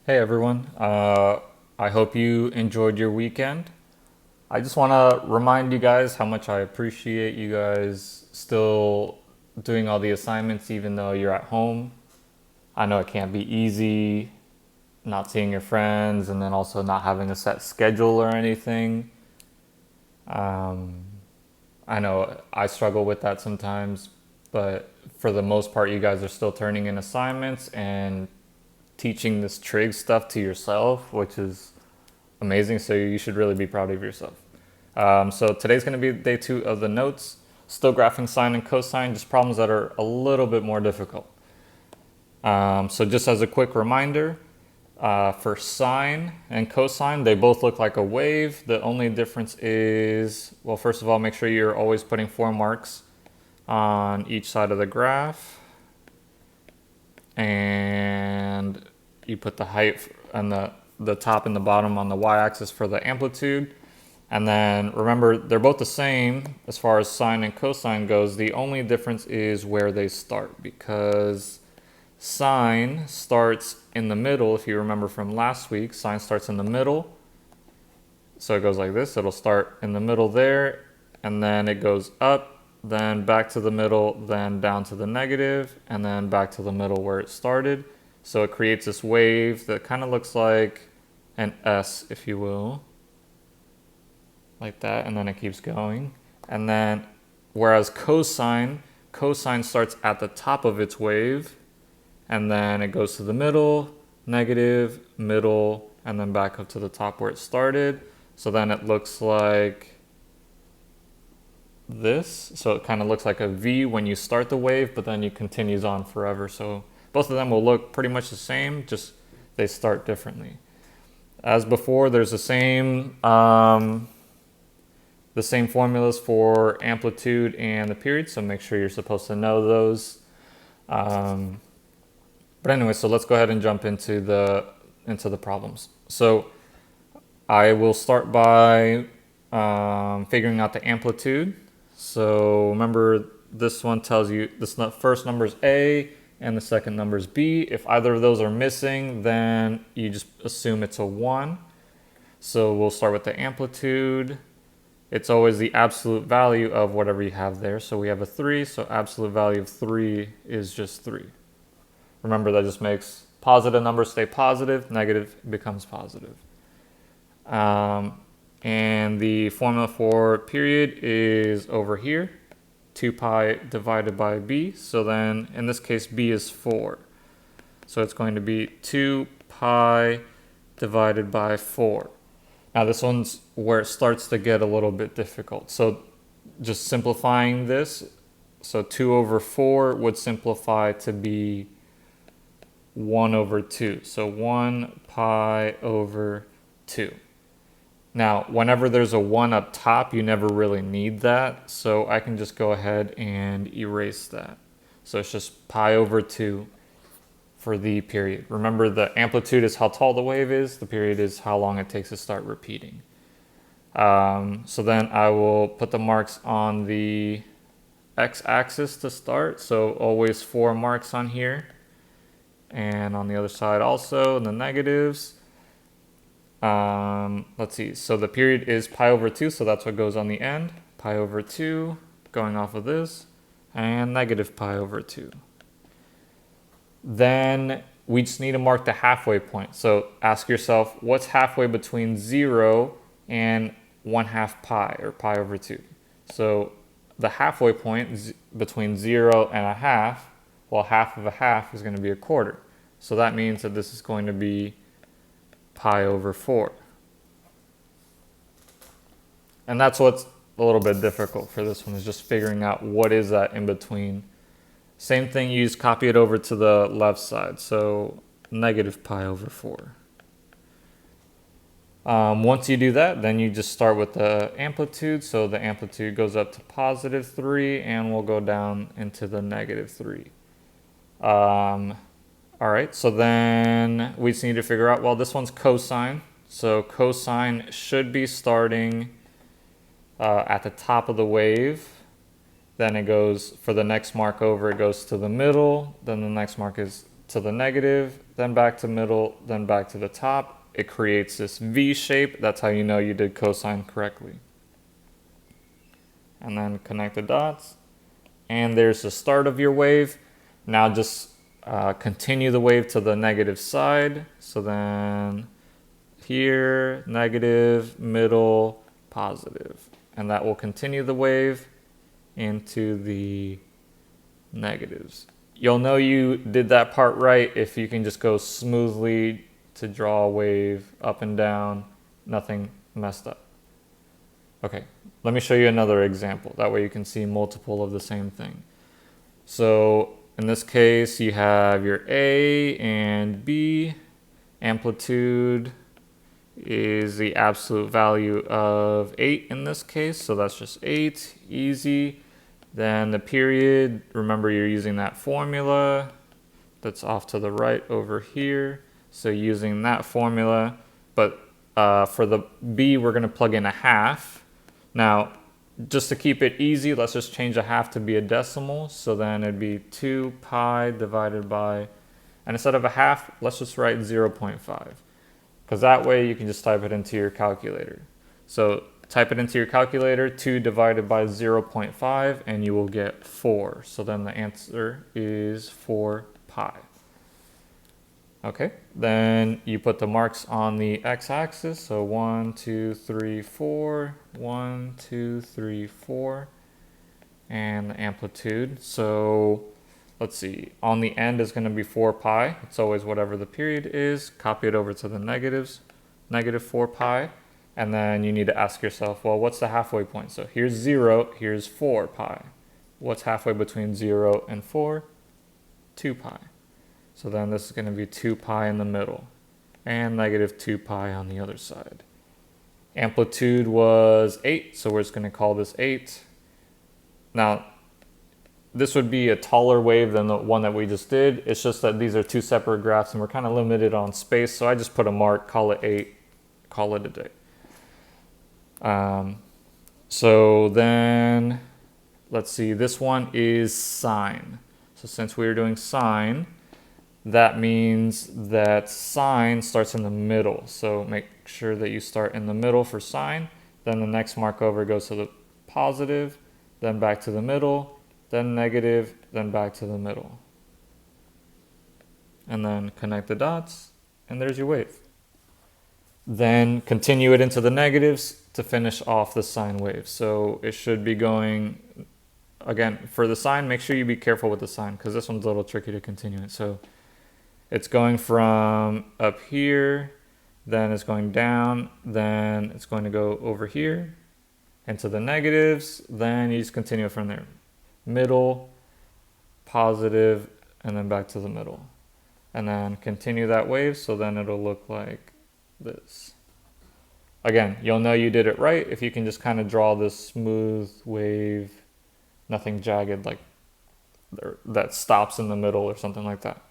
Hey everyone, I hope you enjoyed your weekend. I just want to remind you guys how much I appreciate you guys still doing all the assignments even though you're at home. I know it can't be easy not seeing your friends and then also not having a set schedule or anything. Um, I know I struggle with that sometimes, but for the most part, you guys are still turning in assignments and teaching this trig stuff to yourself, which is amazing. So you should really be proud of yourself. So today's going to be day 2 of the notes. Still graphing sine and cosine, just problems that are a little bit more difficult. So just as a quick reminder, for sine and cosine, they both look like a wave. The only difference is, well, first of all, make sure you're always putting 4 marks on each side of the graph. And you put the height and the top and the bottom on the y-axis for the amplitude. And then remember, they're both the same as far as sine and cosine goes. The only difference is where they start, because sine starts in the middle. If you remember from last week, sine starts in the middle. So it goes like this. It'll start in the middle there, and then it goes up, then back to the middle, then down to the negative, and then back to the middle where it started. So it creates this wave that kind of looks like an S, if you will, like that, and then it keeps going. And then, whereas cosine starts at the top of its wave, and then it goes to the middle, negative, middle, and then back up to the top where it started. So then it looks like this. So it kind of looks like a V when you start the wave, but then it continues on forever. So both of them will look pretty much the same, just they start differently. As before, there's the same formulas for amplitude and the period, so make sure you're supposed to know those. But anyway, so let's go ahead and jump into the problems. So I will start by figuring out the amplitude. So remember, this one tells you this first number is A and the second number is B. If either of those are missing, then you just assume it's a 1. So we'll start with the amplitude. It's always the absolute value of whatever you have there. So we have a 3, so absolute value of 3 is just 3. Remember, that just makes positive numbers stay positive, negative becomes positive. And the formula for period is over here, 2 pi divided by b. So then, in this case, b is 4. So it's going to be 2 pi divided by 4. Now this one's where it starts to get a little bit difficult. So just simplifying this, so 2 over 4 would simplify to be 1 over 2. So 1 pi over 2. Now, whenever there's a 1 up top, you never really need that. So I can just go ahead and erase that. So it's just pi over 2 for the period. Remember, the amplitude is how tall the wave is. The period is how long it takes to start repeating. So then I will put the marks on the x-axis to start. So always 4 marks on here. And on the other side also, the negatives. Let's see, so the period is pi over 2, so that's what goes on the end. Pi over 2, going off of this, and negative pi over 2. Then we just need to mark the halfway point. So ask yourself, what's halfway between 0 and 1/2 pi, or pi over 2? So the halfway point between 0 and a half, well, half of a half is going to be a quarter. So that means that this is going to be pi over 4. And that's what's a little bit difficult for this one, is just figuring out what is that in between. Same thing, you just copy it over to the left side. So negative pi over 4. Once you do that, then you just start with the amplitude. So the amplitude goes up to positive 3 and will go down into the negative 3. All right, so then we just need to figure out, well, this one's cosine. So cosine should be starting at the top of the wave. Then it goes, for the next mark over, it goes to the middle. Then the next mark is to the negative, then back to middle, then back to the top. It creates this V shape. That's how you know you did cosine correctly. And then connect the dots. And there's the start of your wave. Now just continue the wave to the negative side. So then here, negative, middle, positive. And that will continue the wave into the negatives. You'll know you did that part right if you can just go smoothly to draw a wave up and down, nothing messed up. Okay, let me show you another example. That way you can see multiple of the same thing. So in this case, you have your A and B. Amplitude is the absolute value of 8 in this case, so that's just 8, easy. Then the period, remember you're using that formula that's off to the right over here. So using that formula, but for the B, we're gonna plug in a half. Now, just to keep it easy, let's just change a half to be a decimal. So then it'd be 2 pi divided by, and instead of a half, let's just write 0.5. Because that way you can just type it into your calculator. So type it into your calculator, 2 divided by 0.5, and you will get 4. So then the answer is 4 pi. Okay, then you put the marks on the x-axis. So 1, 2, 3, 4, 1, 2, 3, 4, and the amplitude. So let's see, on the end is going to be 4 pi. It's always whatever the period is. Copy it over to the negatives, negative 4 pi. And then you need to ask yourself, well, what's the halfway point? So here's 0, here's 4 pi. What's halfway between 0 and 4? 2 pi. So then this is going to be 2 pi in the middle and negative 2 pi on the other side. Amplitude was 8, so we're just going to call this 8. Now, this would be a taller wave than the one that we just did. It's just that these are two separate graphs and we're kind of limited on space, so I just put a mark, call it 8, call it a day. So then, let's see, this one is sine. So since we were doing sine, that means that sine starts in the middle. So make sure that you start in the middle for sine. Then the next mark over goes to the positive, then back to the middle, then negative, then back to the middle. And then connect the dots, and there's your wave. Then continue it into the negatives to finish off the sine wave. So it should be going, again, for the sine, make sure you be careful with the sine because this one's a little tricky to continue it. So it's going from up here, then it's going down, then it's going to go over here into the negatives, then you just continue from there. Middle, positive, and then back to the middle. And then continue that wave, so then it'll look like this. Again, you'll know you did it right if you can just kind of draw this smooth wave, nothing jagged like that stops in the middle or something like that.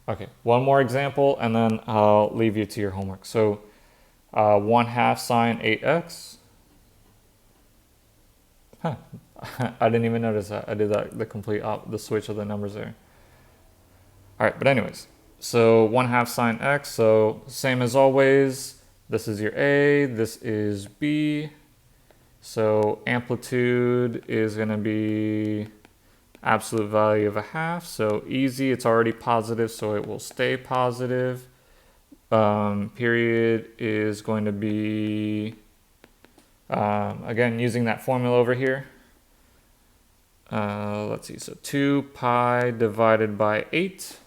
Okay, one more example and then I'll leave you to your homework. So 1/2 sine 8x. Huh. I didn't even notice that. I did that, the switch of the numbers there. All right, but anyways, so 1/2 sine x. So same as always, this is your A, this is B. So amplitude is gonna be absolute value of a half. So easy, it's already positive, so it will stay positive. Period is going to be, again, using that formula over here. Let's see, so 2 pi divided by 8.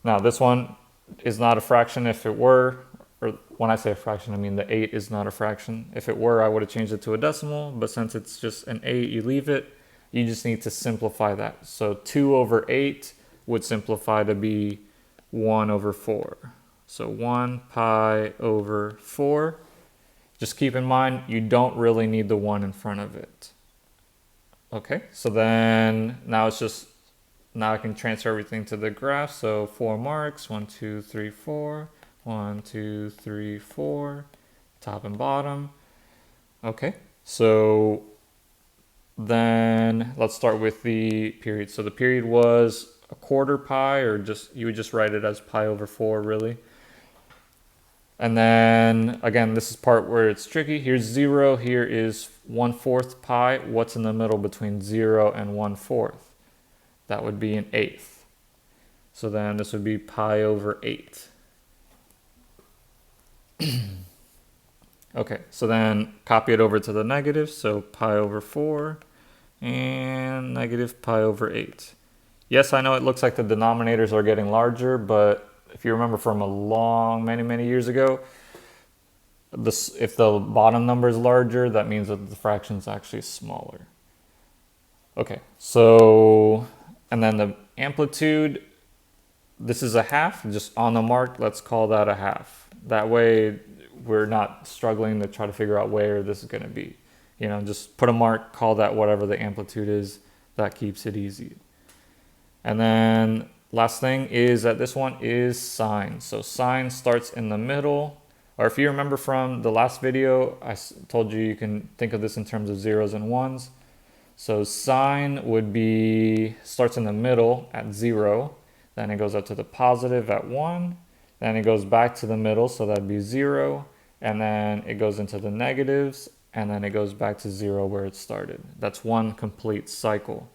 Now this one is not a fraction. If it were, or when I say a fraction, I mean the 8 is not a fraction. If it were, I would have changed it to a decimal, but since it's just an 8, you leave it. You just need to simplify that. So 2 over 8 would simplify to be 1 over 4. So 1 pi over 4. Just keep in mind, you don't really need the 1 in front of it. Okay, so then now it's just, now I can transfer everything to the graph. So 4 marks, 1, 2, 3, 4, 1, 2, 3, 4, top and bottom. Okay, so then let's start with the period. So the period was a quarter pi, or just you would just write it as pi over 4 really. And then again, this is part where it's tricky. Here's 0, here is 1/4 pi. What's in the middle between 0 and 1/4? That would be an eighth. So then this would be pi over 8. Okay, so then copy it over to the negative, so pi over 4 and negative pi over 8. Yes, I know it looks like the denominators are getting larger, but if you remember from many years ago, if the bottom number is larger, that means that the fraction is actually smaller. Okay, so, and then the amplitude, this is a half, just on the mark, let's call that a half. That way, we're not struggling to try to figure out where this is going to be. You know, just put a mark, call that whatever the amplitude is. That keeps it easy. And then last thing is that this one is sine. So sine starts in the middle. Or if you remember from the last video, I told you can think of this in terms of zeros and ones. So sine would be, starts in the middle at 0. Then it goes up to the positive at 1. Then it goes back to the middle, so that'd be 0. And then it goes into the negatives. And then it goes back to 0 where it started. That's one complete cycle.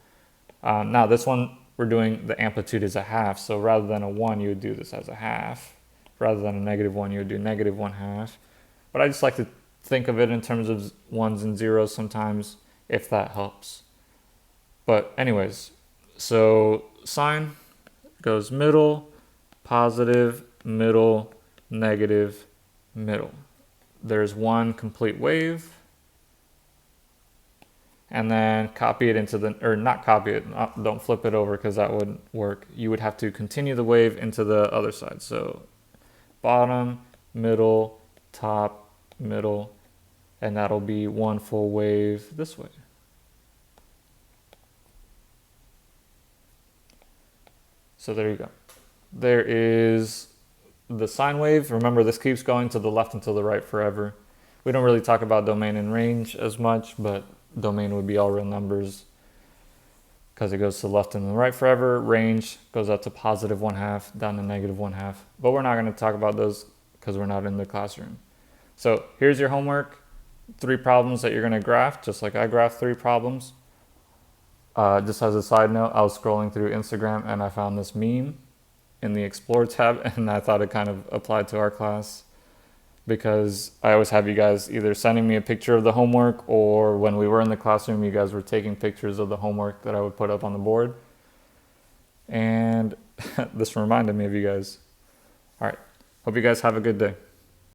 Now this one, we're doing the amplitude is a half. So rather than a 1, you would do this as a half. Rather than a -1, you would do -1/2. But I just like to think of it in terms of ones and zeros sometimes, if that helps. But anyways, so sine goes middle, positive, middle, negative, middle. There's one complete wave. And then copy it into the, or not copy it, don't flip it over because that wouldn't work. You would have to continue the wave into the other side. So bottom, middle, top, middle, and that'll be one full wave this way. So there you go. There is the sine wave. Remember, this keeps going to the left and to the right forever. We don't really talk about domain and range as much, but domain would be all real numbers because it goes to the left and the right forever. Range goes up to +1/2, down to -1/2. But we're not going to talk about those because we're not in the classroom. So here's your homework. 3 problems that you're going to graph, just like I graphed 3 problems. Just as a side note, I was scrolling through Instagram and I found this meme in the Explore tab, and I thought it kind of applied to our class, because I always have you guys either sending me a picture of the homework, or when we were in the classroom, you guys were taking pictures of the homework that I would put up on the board. And this reminded me of you guys. All right. Hope you guys have a good day.